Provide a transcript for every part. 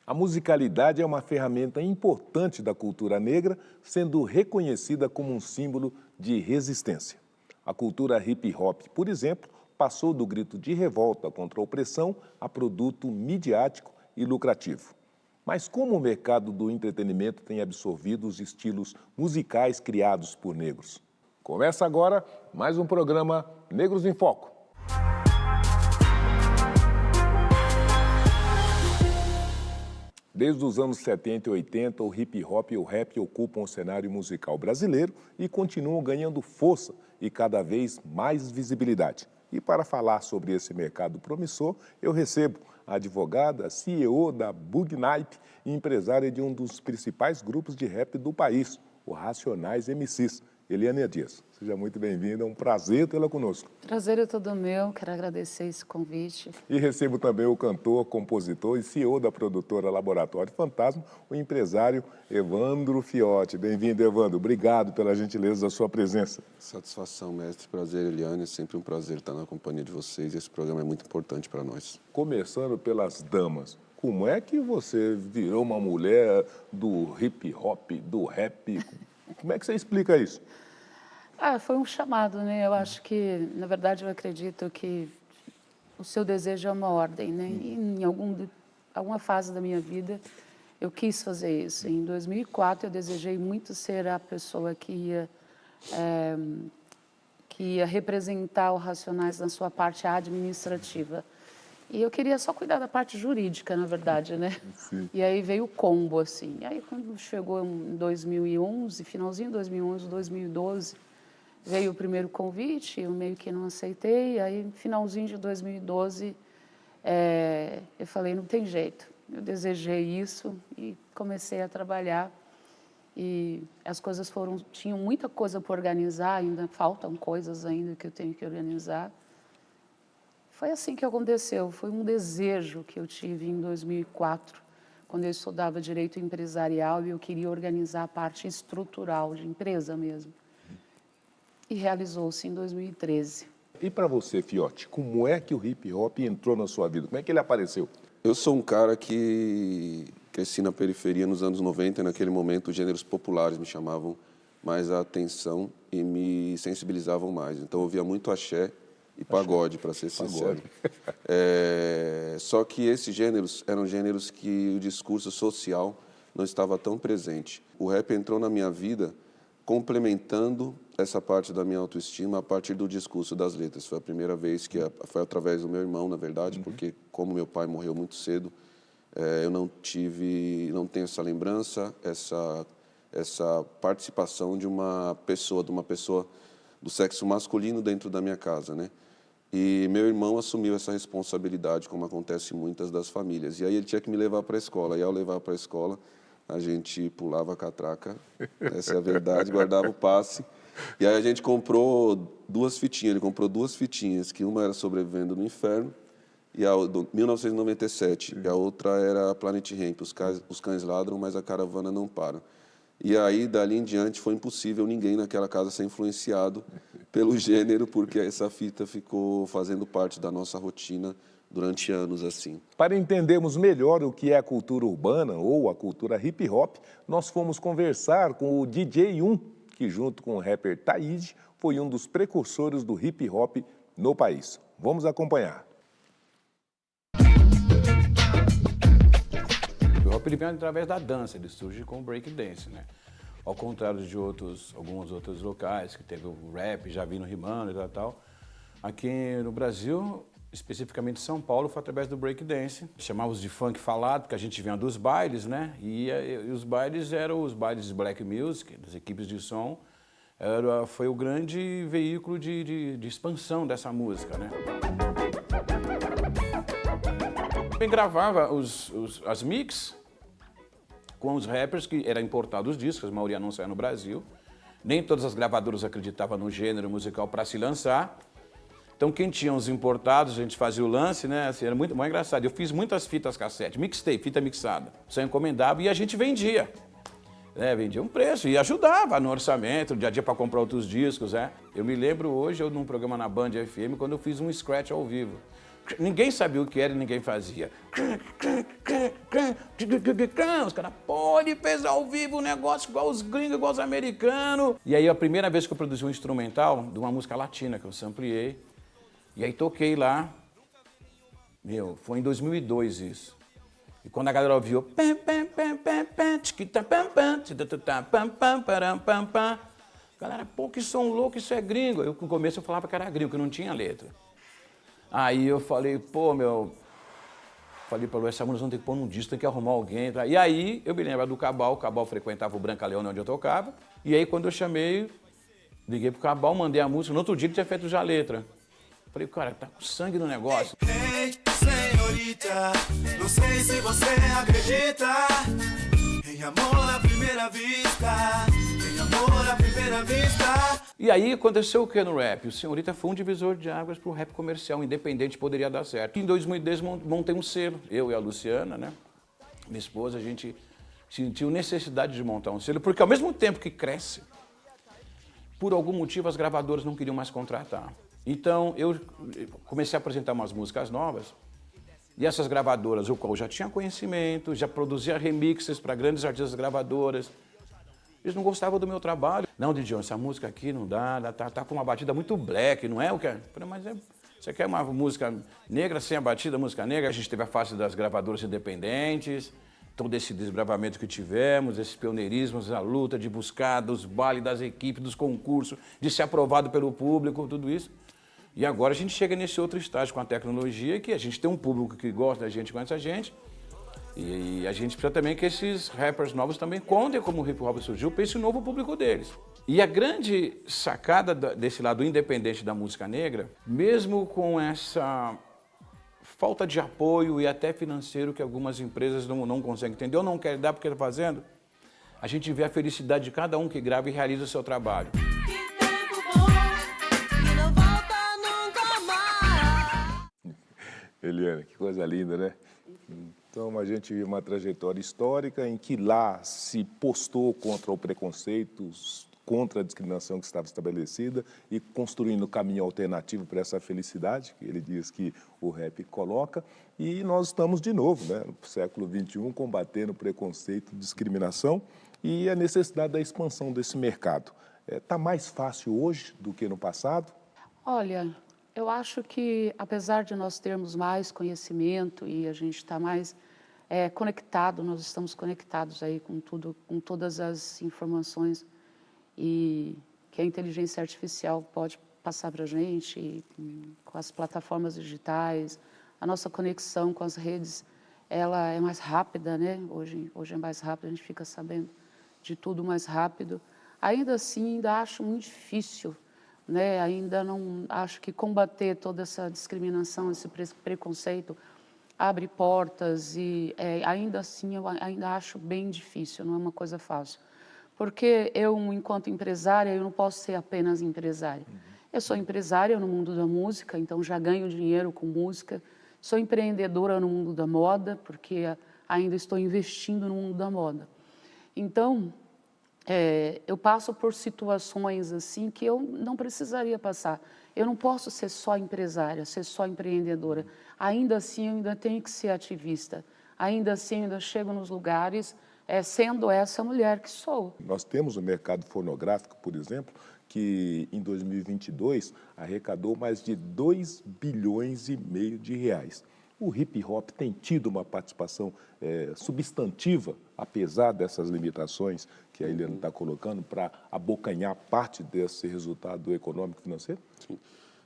A musicalidade é uma ferramenta importante da cultura negra, sendo reconhecida como um símbolo de resistência. A cultura hip-hop, por exemplo, passou do grito de revolta contra a opressão a produto midiático e lucrativo. Mas como o mercado do entretenimento tem absorvido os estilos musicais criados por negros? Começa agora mais um programa Negros em Foco. Desde os anos 70 e 80, o hip-hop e o rap ocupam o cenário musical brasileiro e continuam ganhando força e cada vez mais visibilidade. E para falar sobre esse mercado promissor, eu recebo a advogada, CEO da Bugnipe e empresária de um dos principais grupos de rap do país, o Racionais MCs, Eliane Dias. Seja muito bem-vinda, é um prazer tê-la conosco. Prazer é todo meu, quero agradecer esse convite. E recebo também o cantor, compositor e CEO da produtora Laboratório Fantasma, o empresário Evandro Fiotti. Bem-vindo, Evandro. Obrigado pela gentileza da sua presença. Satisfação, mestre. Prazer, Eliane. É sempre um prazer estar na companhia de vocês. Esse programa é muito importante para nós. Começando pelas damas, como é que você virou uma mulher do hip-hop, do rap? Como é que você explica isso? Foi um chamado, né? Eu acho que, na verdade, eu acredito que o seu desejo é uma ordem, né? E em alguma fase da minha vida, eu quis fazer isso. Em 2004, eu desejei muito ser a pessoa que ia representar o Racionais na sua parte administrativa. E eu queria só cuidar da parte jurídica, na verdade, né? Sim. E aí veio o combo, assim. E aí, quando chegou em 2011, finalzinho de 2011, 2012, veio o primeiro convite, eu meio que não aceitei. Aí, finalzinho de 2012, eu falei, não tem jeito. Eu desejei isso e comecei a trabalhar. E as coisas tinham muita coisa para organizar, ainda faltam coisas ainda que eu tenho que organizar. Foi assim que aconteceu, foi um desejo que eu tive em 2004, quando eu estudava Direito Empresarial e eu queria organizar a parte estrutural de empresa mesmo. E realizou-se em 2013. E para você, Fiotti, como é que o hip-hop entrou na sua vida? Como é que ele apareceu? Eu sou um cara que cresci na periferia nos anos 90 e naquele momento os gêneros populares me chamavam mais a atenção e me sensibilizavam mais. Então eu ouvia muito axé e pagode, para ser sincero. Só que esses gêneros eram gêneros que o discurso social não estava tão presente. O rap entrou na minha vida complementando essa parte da minha autoestima a partir do discurso das letras. Foi a primeira vez que foi através do meu irmão, na verdade, porque como meu pai morreu muito cedo, eu não tenho essa lembrança, essa participação de uma pessoa do sexo masculino dentro da minha casa, né? E meu irmão assumiu essa responsabilidade, como acontece em muitas das famílias. E aí ele tinha que me levar para a escola. E ao levar para a escola, a gente pulava a catraca, essa é a verdade, guardava o passe. E aí a gente comprou duas fitinhas. Ele comprou duas fitinhas, que uma era Sobrevivendo no Inferno, e a 1997, e a outra era Planet Hemp, os cães ladram, mas a caravana não para. E aí, dali em diante, foi impossível ninguém naquela casa ser influenciado pelo gênero, porque essa fita ficou fazendo parte da nossa rotina durante anos assim. Para entendermos melhor o que é a cultura urbana ou a cultura hip-hop, nós fomos conversar com o DJ 1, que junto com o rapper Taíde, foi um dos precursores do hip-hop no país. Vamos acompanhar. O hip hop ele vem através da dança, ele surge com o break dance, né? Ao contrário de alguns outros locais que teve o rap, já vi no rimando e tal. Aqui no Brasil, especificamente São Paulo, foi através do break dance. Chamávamos de funk falado, porque a gente vinha dos bailes, né? E os bailes eram os bailes de black music, das equipes de som. Foi o grande veículo de expansão dessa música, né? Eu gravava as mix com os rappers que eram importados os discos, a maioria não saía no Brasil. Nem todas as gravadoras acreditavam no gênero musical para se lançar. Então quem tinha os importados, a gente fazia o lance, né? Assim, era muito engraçado. Eu fiz muitas fitas cassete, mixtape, fita mixada. Só encomendava e a gente vendia. Vendia um preço e ajudava no orçamento, dia a dia para comprar outros discos. Eu me lembro hoje, num programa na Band FM, quando eu fiz um scratch ao vivo. Ninguém sabia o que era e ninguém fazia. Os caras, pô, ele fez ao vivo um negócio igual os gringos, igual os americanos. E aí a primeira vez que eu produzi um instrumental de uma música latina que eu sampleei, e aí toquei lá, foi em 2002 isso. E quando a galera ouviu, galera, pô, que som louco, isso é gringo. Eu, no começo, eu falava que era gringo, que não tinha letra. Aí eu falei, pô, falei pra Lu, essa música não tem que pôr num disco, tem que arrumar alguém. E aí eu me lembro do Cabal, o Cabal frequentava o Branca Leone, onde eu tocava. E aí quando eu chamei, liguei pro Cabal, mandei a música, no outro dia ele tinha feito já a letra. Falei, cara, tá com sangue no negócio. Hey, senhorita, não sei se você acredita em amor à primeira vista, em amor à primeira vista. E aí aconteceu o que no rap? O Senhorita foi um divisor de águas pro rap comercial, independente poderia dar certo. Em 2010 montei um selo, eu e a Luciana, né? Minha esposa, a gente sentiu necessidade de montar um selo, porque ao mesmo tempo que cresce, por algum motivo as gravadoras não queriam mais contratar. Então, eu comecei a apresentar umas músicas novas e essas gravadoras, o qual já tinha conhecimento, já produzia remixes para grandes artistas gravadoras, eles não gostavam do meu trabalho. Não, Didion, essa música aqui não dá, tá com uma batida muito black, não é o que é? Eu falei, mas você quer uma música negra sem a batida, música negra? A gente teve a fase das gravadoras independentes, todo esse desbravamento que tivemos, esses pioneirismos, a luta de buscar dos bailes, das equipes, dos concursos, de ser aprovado pelo público, tudo isso. E agora a gente chega nesse outro estágio com a tecnologia, que a gente tem um público que gosta da gente, conhece a gente, e a gente precisa também que esses rappers novos também contem como o hip hop surgiu para esse novo público deles. E a grande sacada desse lado independente da música negra, mesmo com essa falta de apoio e até financeiro que algumas empresas não conseguem entender ou não querem dar porque estão fazendo, a gente vê a felicidade de cada um que grava e realiza o seu trabalho. Eliane, que coisa linda, né? Então, a gente viu uma trajetória histórica em que lá se postou contra o preconceito, contra a discriminação que estava estabelecida e construindo um caminho alternativo para essa felicidade, que ele diz que o rap coloca. E nós estamos de novo, né, no século XXI, combatendo preconceito, discriminação e a necessidade da expansão desse mercado. Está mais fácil hoje do que no passado? Olha, eu acho que, apesar de nós termos mais conhecimento e a gente está mais conectado, nós estamos conectados aí com tudo, com todas as informações e que a inteligência artificial pode passar para a gente, e, com as plataformas digitais, a nossa conexão com as redes, ela é mais rápida, né? Hoje é mais rápido, a gente fica sabendo de tudo mais rápido. Ainda assim, ainda acho muito difícil, né? Ainda não acho que combater toda essa discriminação, esse preconceito abre portas e ainda assim eu ainda acho bem difícil, não é uma coisa fácil. Porque eu, enquanto empresária, eu não posso ser apenas empresária. Eu sou empresária no mundo da música, então já ganho dinheiro com música. Sou empreendedora no mundo da moda, porque ainda estou investindo no mundo da moda. Então, eu passo por situações assim que eu não precisaria passar. Eu não posso ser só empresária, ser só empreendedora. Ainda assim, eu ainda tenho que ser ativista. Ainda assim, eu ainda chego nos lugares sendo essa mulher que sou. Nós temos o mercado fonográfico, por exemplo, que em 2022 arrecadou mais de 2,5 bilhões de reais. O hip hop tem tido uma participação substantiva, apesar dessas limitações que a Eliane está colocando, para abocanhar parte desse resultado econômico e financeiro? Sim.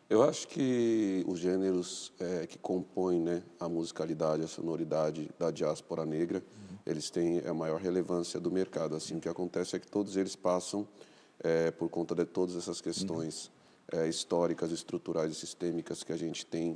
Eu acho que os gêneros que compõem, né, a musicalidade, a sonoridade da diáspora negra, eles têm a maior relevância do mercado. Assim, o que acontece é que todos eles passam por conta de todas essas questões históricas, estruturais e sistêmicas que a gente tem,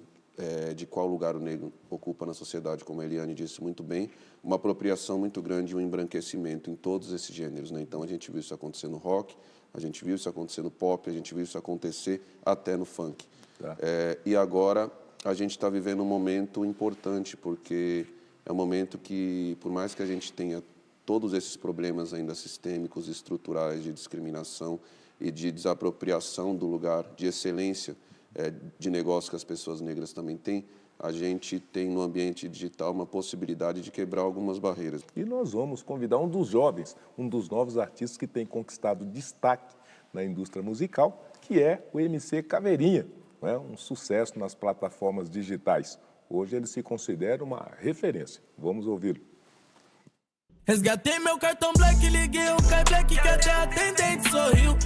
de qual lugar o negro ocupa na sociedade, como a Eliane disse muito bem, uma apropriação muito grande e um embranquecimento em todos esses gêneros, né? Então, a gente viu isso acontecer no rock, a gente viu isso acontecer no pop, a gente viu isso acontecer até no funk. Tá. E agora, a gente está vivendo um momento importante, porque é um momento que, por mais que a gente tenha todos esses problemas ainda sistêmicos, estruturais, de discriminação e de desapropriação do lugar de excelência de negócio que as pessoas negras também têm, a gente tem no ambiente digital uma possibilidade de quebrar algumas barreiras. E nós vamos convidar um dos jovens, um dos novos artistas que tem conquistado destaque na indústria musical, que é o MC Caveirinha, né? Um sucesso nas plataformas digitais. Hoje ele se considera uma referência. Vamos ouvi-lo. Resgatei meu cartão black, liguei o Kai Black que até a atendente sorriu.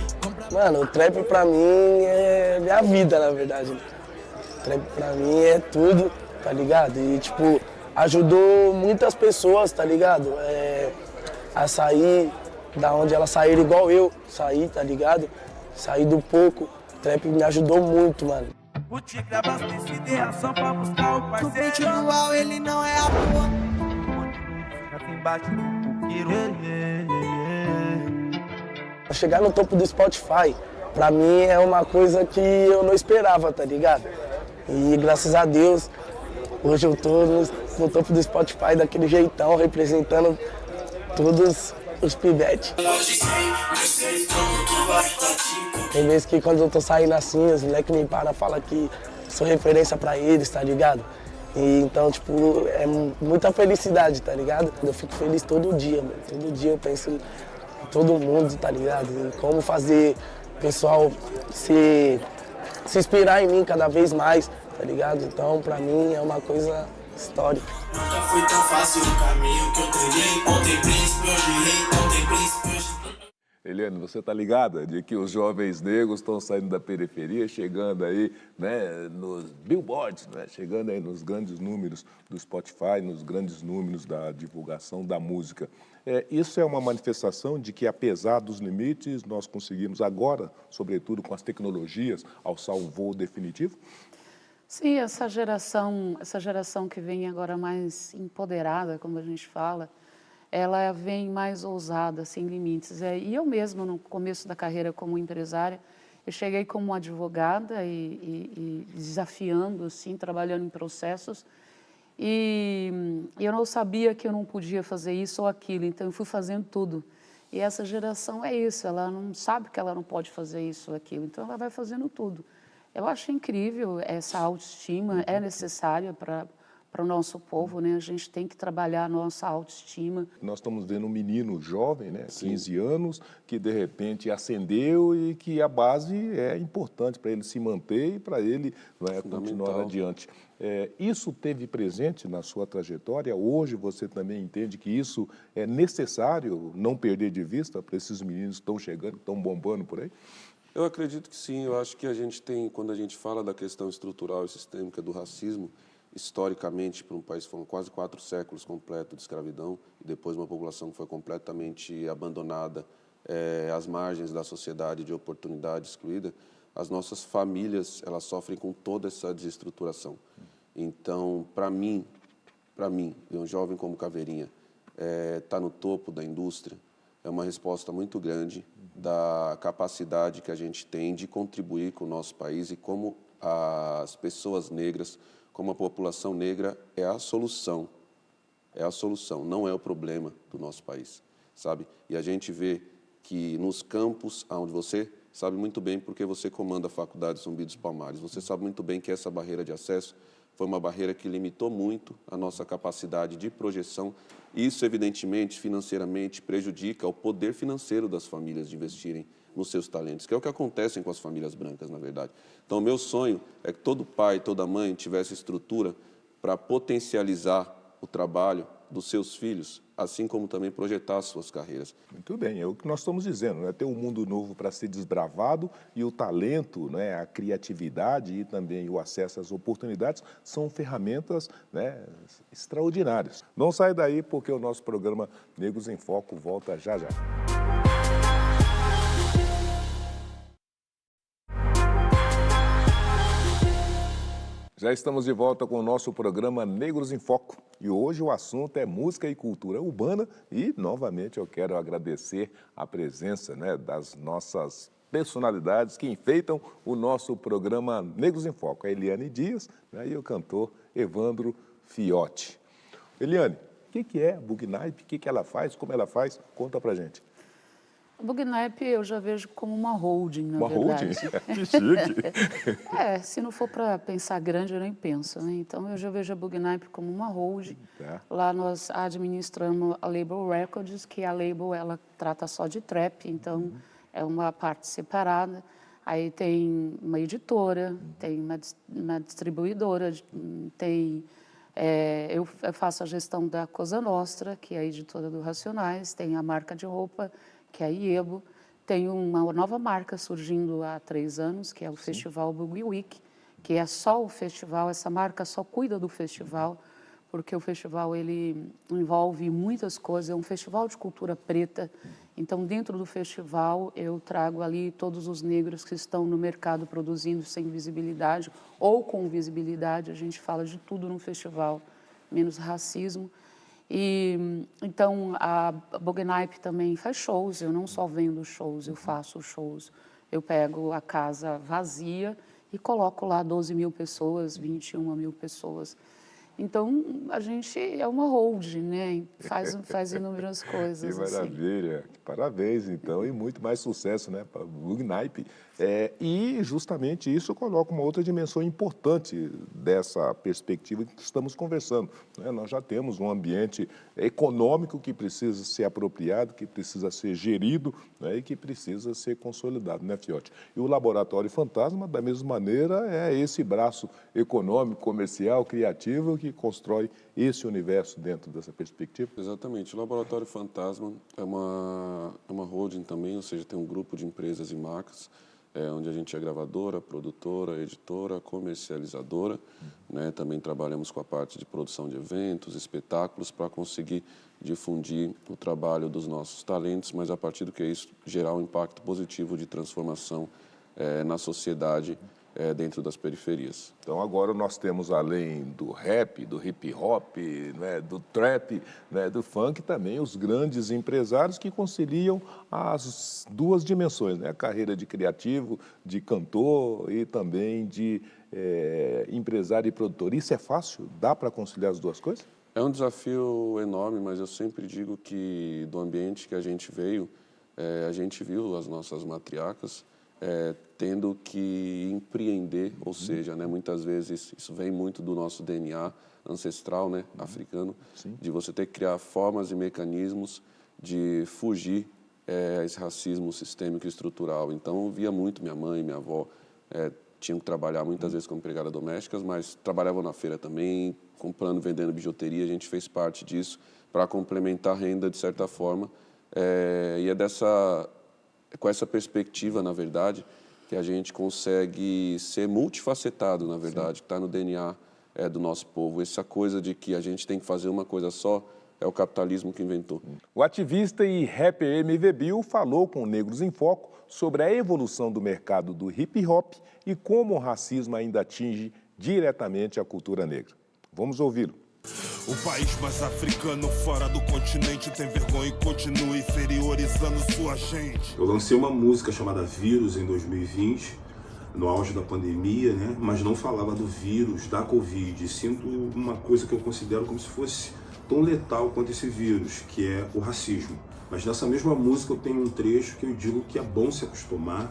Mano, o trap pra mim é minha vida, na verdade. O trap pra mim é tudo, tá ligado? E, tipo, ajudou muitas pessoas, tá ligado? A sair da onde elas saíram igual eu saí, tá ligado? Saí do pouco. O trap me ajudou muito, mano. O tigre abastecido e ação pra buscar o parceiro. O beat dual, ele não é a boa. Embaixo do coqueiro. Chegar no topo do Spotify, pra mim é uma coisa que eu não esperava, tá ligado? E graças a Deus, hoje eu tô no topo do Spotify daquele jeitão, representando todos os pivetes. Tem vezes que quando eu tô saindo assim, os moleques me param e falam que sou referência pra eles, tá ligado? E então, tipo, é muita felicidade, tá ligado? Eu fico feliz todo dia, mano. Todo dia eu penso em todo mundo, tá ligado? Em como fazer o pessoal se inspirar em mim cada vez mais, tá ligado? Então, pra mim, é uma coisa histórica. Nunca foi tão fácil o caminho que eu trilhei. Ontem príncipe, hoje rei, ontem príncipe, hoje... Eliane, você está ligada de que os jovens negros estão saindo da periferia, chegando aí, né, nos billboards, né, chegando aí nos grandes números do Spotify, nos grandes números da divulgação da música. Isso é uma manifestação de que, apesar dos limites, nós conseguimos agora, sobretudo com as tecnologias, alçar um voo definitivo? Sim, essa geração que vem agora mais empoderada, como a gente fala, ela vem mais ousada, sem limites. E eu mesma, no começo da carreira como empresária, eu cheguei como advogada e desafiando, assim, trabalhando em processos, e eu não sabia que eu não podia fazer isso ou aquilo, então eu fui fazendo tudo. E essa geração é isso, ela não sabe que ela não pode fazer isso ou aquilo, então ela vai fazendo tudo. Eu acho incrível essa autoestima, é necessária para o nosso povo, né? A gente tem que trabalhar a nossa autoestima. Nós estamos vendo um menino jovem, né, 15 anos, que de repente ascendeu e que a base é importante para ele se manter e para ele, não é, continuar adiante. Isso teve presente na sua trajetória? Hoje você também entende que isso é necessário não perder de vista para esses meninos que estão chegando, que estão bombando por aí? Eu acredito que sim. Eu acho que a gente tem, quando a gente fala da questão estrutural e sistêmica do racismo, historicamente, para um país que foram quase 4 séculos completos de escravidão, e depois uma população que foi completamente abandonada às margens da sociedade, de oportunidade excluída, as nossas famílias, elas sofrem com toda essa desestruturação. Então, para mim, ver um jovem como Caveirinha tá no topo da indústria, é uma resposta muito grande da capacidade que a gente tem de contribuir com o nosso país e como as pessoas negras, como a população negra é a solução, não é o problema do nosso país, sabe? E a gente vê que nos campos onde você sabe muito bem porque você comanda a Faculdade Zumbi dos Palmares, você sabe muito bem que essa barreira de acesso foi uma barreira que limitou muito a nossa capacidade de projeção. Isso, evidentemente, financeiramente prejudica o poder financeiro das famílias de investirem nos seus talentos, que é o que acontece com as famílias brancas, na verdade. Então, o meu sonho é que todo pai, toda mãe tivesse estrutura para potencializar o trabalho dos seus filhos, assim como também projetar as suas carreiras. Muito bem, é o que nós estamos dizendo, né? Ter um mundo novo para ser desbravado e o talento, né, a criatividade e também o acesso às oportunidades são ferramentas, né, extraordinárias. Não sai daí porque o nosso programa Negros em Foco volta já já. Já estamos de volta com o nosso programa Negros em Foco e hoje o assunto é música e cultura urbana e, novamente, eu quero agradecer a presença, né, das nossas personalidades que enfeitam o nosso programa Negros em Foco, a Eliane Dias, né, e o cantor Evandro Fiotti. Eliane, o que é a Bug Night? O que ela faz? Como ela faz? Conta pra gente. O Bugnaip eu já vejo como uma holding, na Uma holding? verdade. Que chique. Se não for para pensar grande, eu nem penso, né? Então, eu já vejo a Bugnaip como uma holding. Tá. Lá nós administramos a Label Records, que a Label, ela trata só de trap, então é uma parte separada. Aí tem uma editora, tem uma distribuidora, tem... eu faço a gestão da Cosa Nostra, que é a editora do Racionais, tem a marca de roupa, que é a Iebo, tem uma nova marca surgindo há 3 anos, que é o Festival Boogie Week, que é só o festival, essa marca só cuida do festival, porque o festival ele envolve muitas coisas, é um festival de cultura preta, então dentro do festival eu trago ali todos os negros que estão no mercado produzindo sem visibilidade ou com visibilidade, a gente fala de tudo no festival, menos racismo. E então a Bugnaip também faz shows, eu não só vendo shows, eu faço shows. Eu pego a casa vazia e coloco lá 12 mil pessoas, 21 mil pessoas. Então, a gente é uma holding, né? Faz inúmeras coisas. Que maravilha. Assim. Parabéns, então, e muito mais sucesso, né, para o Bugnaip. E justamente isso coloca uma outra dimensão importante dessa perspectiva que estamos conversando, né? Nós já temos um ambiente econômico que precisa ser apropriado, que precisa ser gerido, né, e que precisa ser consolidado, né, Fiote? E o Laboratório Fantasma, da mesma maneira, é esse braço econômico, comercial, criativo que constrói esse universo dentro dessa perspectiva. Exatamente. O Laboratório Fantasma é uma holding também, ou seja, tem um grupo de empresas e marcas, onde a gente é gravadora, produtora, editora, comercializadora, né? Também trabalhamos com a parte de produção de eventos, espetáculos, para conseguir difundir o trabalho dos nossos talentos, mas a partir do que isso gerar um impacto positivo de transformação na sociedade dentro das periferias. Então agora nós temos, além do rap, do hip hop, né, do trap, né, do funk, também os grandes empresários que conciliam as duas dimensões, né, a carreira de criativo, de cantor e também de empresário e produtor. Isso é fácil? Dá para conciliar as duas coisas? É um desafio enorme, mas eu sempre digo que do ambiente que a gente veio, a gente viu as nossas matriarcas tendo que empreender, ou seja, né, muitas vezes isso vem muito do nosso DNA ancestral, né, africano, de você ter que criar formas e mecanismos de fugir a esse racismo sistêmico e estrutural. Então, eu via muito minha mãe, minha avó, tinham que trabalhar muitas vezes como empregada domésticas, mas trabalhavam na feira também, comprando, vendendo bijuteria, a gente fez parte disso para complementar a renda de certa forma, e com essa perspectiva, na verdade, que a gente consegue ser multifacetado, na verdade, que está no DNA do nosso povo. Essa coisa de que a gente tem que fazer uma coisa só é o capitalismo que inventou. O ativista e rapper MV Bill falou com o Negros em Foco sobre a evolução do mercado do hip-hop e como o racismo ainda atinge diretamente a cultura negra. Vamos ouvi-lo. O país mais africano fora do continente tem vergonha e continua inferiorizando sua gente. Eu lancei uma música chamada Vírus em 2020, no auge da pandemia, né? Mas não falava do vírus, da Covid. E sinto uma coisa que eu considero como se fosse tão letal quanto esse vírus, que é o racismo. Mas nessa mesma música eu tenho um trecho que eu digo que é bom se acostumar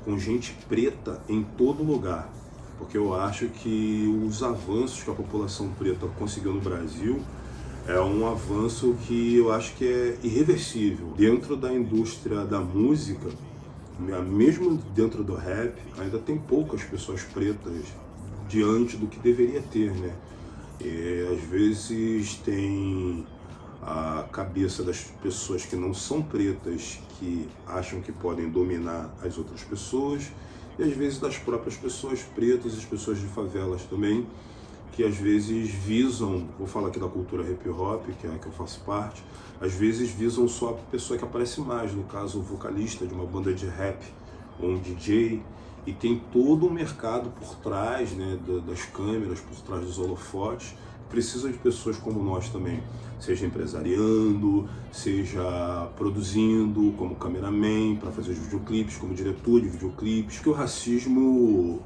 com gente preta em todo lugar. Porque eu acho que os avanços que a população preta conseguiu no Brasil é um avanço que eu acho que é irreversível. Dentro da indústria da música, mesmo dentro do rap, ainda tem poucas pessoas pretas diante do que deveria ter, né? E, às vezes tem a cabeça das pessoas que não são pretas, que acham que podem dominar as outras pessoas, e às vezes das próprias pessoas pretas, as pessoas de favelas também, que às vezes visam, vou falar aqui da cultura hip hop, que é a que eu faço parte, às vezes visam só a pessoa que aparece mais, no caso o vocalista de uma banda de rap, ou um DJ, e tem todo um mercado por trás, né, das câmeras, por trás dos holofotes, precisa de pessoas como nós também, seja empresariando, seja produzindo, como cameraman, para fazer os videoclipes, como diretor de videoclipes, que o racismo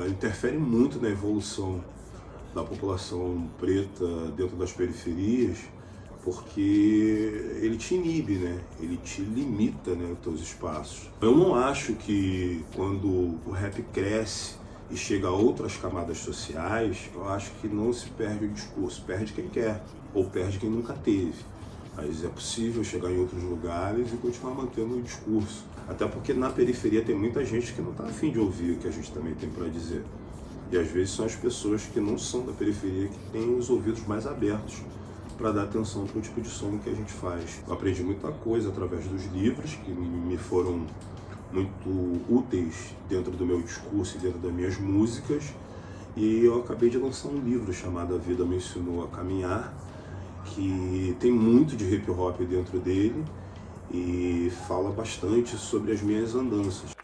interfere muito na evolução da população preta dentro das periferias, porque ele te inibe, né? Ele te limita, né, os teus espaços. Eu não acho que quando o rap cresce e chega a outras camadas sociais, eu acho que não se perde o discurso, perde quem quer ou perde quem nunca teve. Mas é possível chegar em outros lugares e continuar mantendo o discurso. Até porque na periferia tem muita gente que não está afim de ouvir o que a gente também tem para dizer. E às vezes são as pessoas que não são da periferia que têm os ouvidos mais abertos para dar atenção para o tipo de som que a gente faz. Eu aprendi muita coisa através dos livros, que me foram muito úteis dentro do meu discurso e dentro das minhas músicas. E eu acabei de lançar um livro chamado A Vida Me Ensinou a Caminhar, que tem muito de hip hop dentro dele e fala bastante sobre as minhas andanças.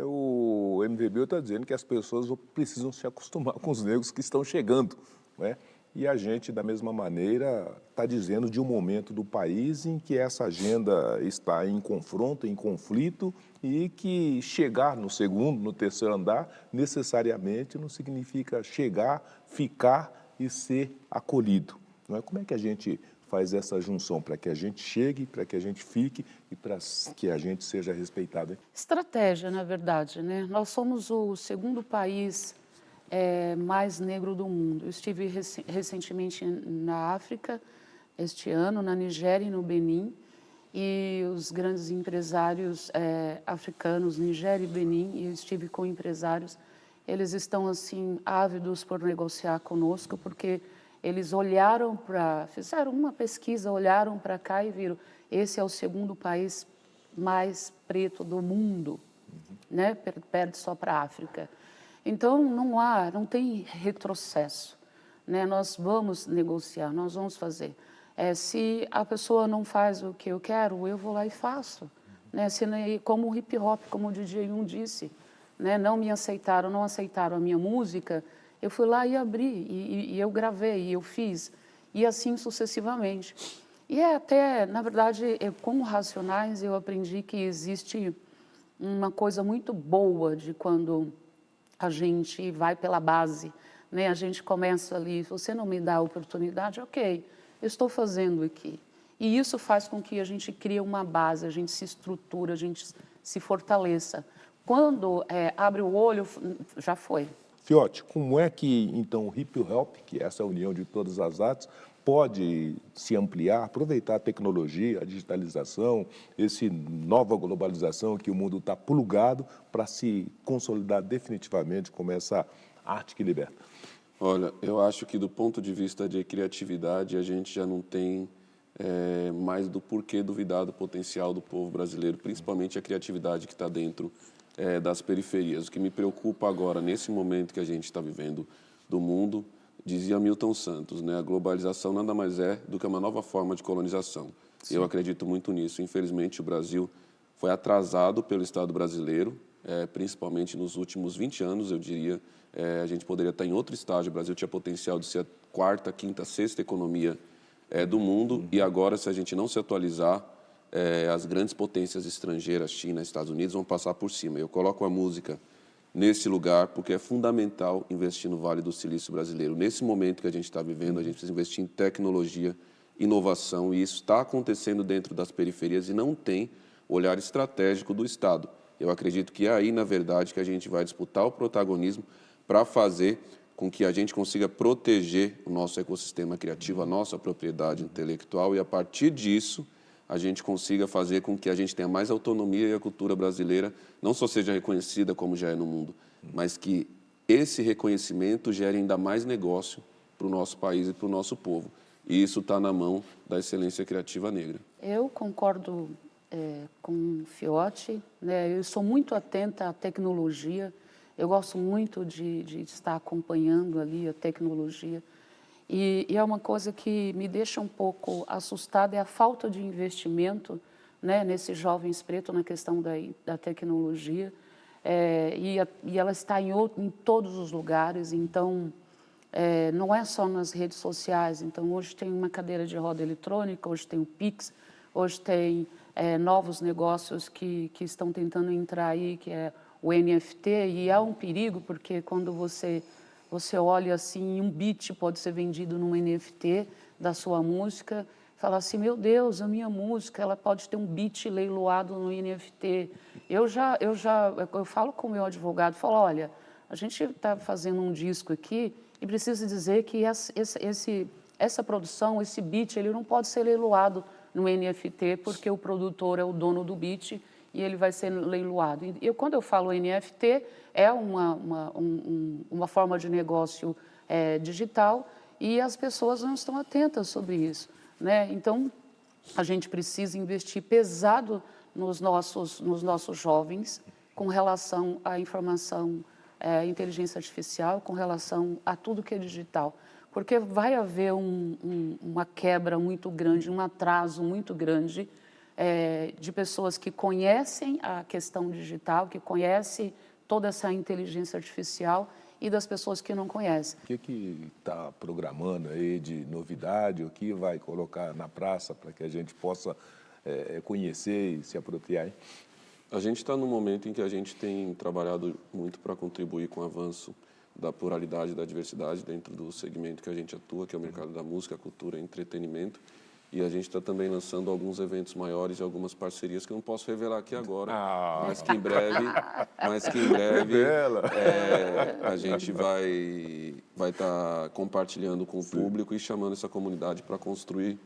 O MVB está dizendo que as pessoas precisam se acostumar com os negros que estão chegando, né? E a gente, da mesma maneira, está dizendo de um momento do país em que essa agenda está em confronto, em conflito, e que chegar no segundo, no terceiro andar, necessariamente não significa chegar, ficar e ser acolhido. Não é? Como é que a gente faz essa junção para que a gente chegue, para que a gente fique e para que a gente seja respeitado? Hein? Estratégia, na verdade, né? Nós somos o segundo país mais negro do mundo. Eu estive recentemente na África, este ano, na Nigéria e no Benin, e os grandes empresários africanos, Nigéria e Benin, e eu estive com empresários, eles estão, assim, ávidos por negociar conosco, porque eles fizeram uma pesquisa, olharam para cá e viram, esse é o segundo país mais preto do mundo, né? Perde só para a África. Então, não tem retrocesso, né? Nós vamos negociar, nós vamos fazer. Se a pessoa não faz o que eu quero, eu vou lá e faço. Né? Como o hip hop, como o DJ Yun disse, né? Não aceitaram a minha música, eu fui lá e abri, e eu gravei, e eu fiz, e assim sucessivamente. E na verdade, com Racionais, eu aprendi que existe uma coisa muito boa de quando a gente vai pela base, né? A gente começa ali, você não me dá a oportunidade, ok, eu estou fazendo aqui. E isso faz com que a gente crie uma base, a gente se estrutura, a gente se fortaleça. Quando abre o olho, já foi. Fiote, como é que, então, o hip hop, que é essa união de todas as artes, pode se ampliar, aproveitar a tecnologia, a digitalização, essa nova globalização que o mundo está plugado para se consolidar definitivamente como essa arte que liberta? Olha, eu acho que do ponto de vista de criatividade, a gente já não tem mais do porquê duvidar do potencial do povo brasileiro, principalmente a criatividade que está dentro das periferias. O que me preocupa agora, nesse momento que a gente está vivendo do mundo, dizia Milton Santos, né? A globalização nada mais é do que uma nova forma de colonização. Sim. Eu acredito muito nisso. Infelizmente, o Brasil foi atrasado pelo Estado brasileiro, principalmente nos últimos 20 anos, eu diria. A gente poderia estar em outro estágio. O Brasil tinha potencial de ser a quarta, quinta, sexta economia do mundo. E agora, se a gente não se atualizar, as grandes potências estrangeiras, China, Estados Unidos, vão passar por cima. Eu coloco a música nesse lugar porque é fundamental investir no Vale do Silício brasileiro. Nesse momento que a gente está vivendo, a gente precisa investir em tecnologia, inovação, e isso está acontecendo dentro das periferias e não tem olhar estratégico do Estado. Eu acredito que é aí, na verdade, que a gente vai disputar o protagonismo para fazer com que a gente consiga proteger o nosso ecossistema criativo, a nossa propriedade intelectual, e a partir disso a gente consiga fazer com que a gente tenha mais autonomia e a cultura brasileira não só seja reconhecida como já é no mundo, mas que esse reconhecimento gere ainda mais negócio para o nosso país e para o nosso povo. E isso está na mão da excelência criativa negra. Eu concordo com o Fiote, né? Eu sou muito atenta à tecnologia, eu gosto muito de estar acompanhando ali a tecnologia. E é uma coisa que me deixa um pouco assustada, é a falta de investimento, né, nesses jovens pretos na questão da tecnologia. E ela está em todos os lugares, então não é só nas redes sociais. Então hoje tem uma cadeira de roda eletrônica, hoje tem o Pix, hoje tem novos negócios que estão tentando entrar aí, que é o NFT, e é um perigo, porque quando você você olha assim, um beat pode ser vendido num NFT da sua música, fala assim, meu Deus, a minha música, ela pode ter um beat leiloado no NFT. Eu falo com o meu advogado, falo, olha, a gente está fazendo um disco aqui e precisa dizer que essa produção, esse beat, ele não pode ser leiloado no NFT, porque o produtor é o dono do beat e ele vai ser leiloado. E quando eu falo NFT, é uma forma de negócio digital e as pessoas não estão atentas sobre isso, né? Então, a gente precisa investir pesado nos nossos jovens com relação à informação, inteligência artificial, com relação a tudo que é digital. Porque vai haver uma quebra muito grande, um atraso muito grande de pessoas que conhecem a questão digital, que conhecem toda essa inteligência artificial e das pessoas que não conhecem. O que está programando aí de novidade, o que vai colocar na praça para que a gente possa conhecer e se apropriar? A gente está num momento em que a gente tem trabalhado muito para contribuir com o avanço da pluralidade e da diversidade dentro do segmento que a gente atua, que é o mercado da música, cultura e entretenimento. E a gente está também lançando alguns eventos maiores e algumas parcerias que eu não posso revelar aqui agora, mas que em breve a gente vai estar compartilhando com o público e chamando essa comunidade para construir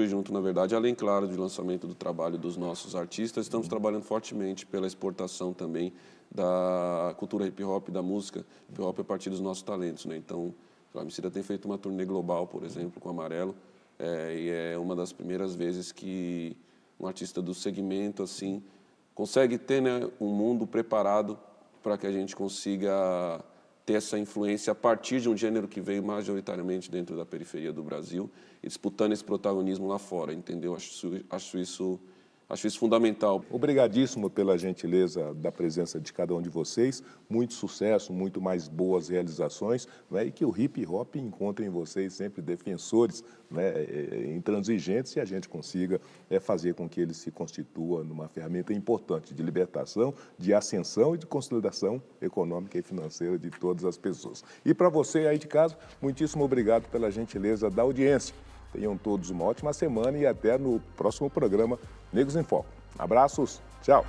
junto, na verdade, além, claro, do lançamento do trabalho dos nossos artistas, estamos trabalhando fortemente pela exportação também da cultura hip-hop, da música hip-hop a partir dos nossos talentos, né? Então, a Emicida tem feito uma turnê global, por exemplo, com o Amarelo, e é uma das primeiras vezes que um artista do segmento, assim, consegue ter, né, um mundo preparado para que a gente consiga ter essa influência a partir de um gênero que veio majoritariamente dentro da periferia do Brasil e disputando esse protagonismo lá fora, entendeu? Acho isso fundamental. Obrigadíssimo pela gentileza da presença de cada um de vocês. Muito sucesso, muito mais boas realizações, né? E que o hip-hop encontre em vocês sempre defensores, né, intransigentes, e a gente consiga fazer com que ele se constitua numa ferramenta importante de libertação, de ascensão e de consolidação econômica e financeira de todas as pessoas. E para você aí de casa, muitíssimo obrigado pela gentileza da audiência. Tenham todos uma ótima semana e até no próximo programa Negros em Foco. Abraços, tchau!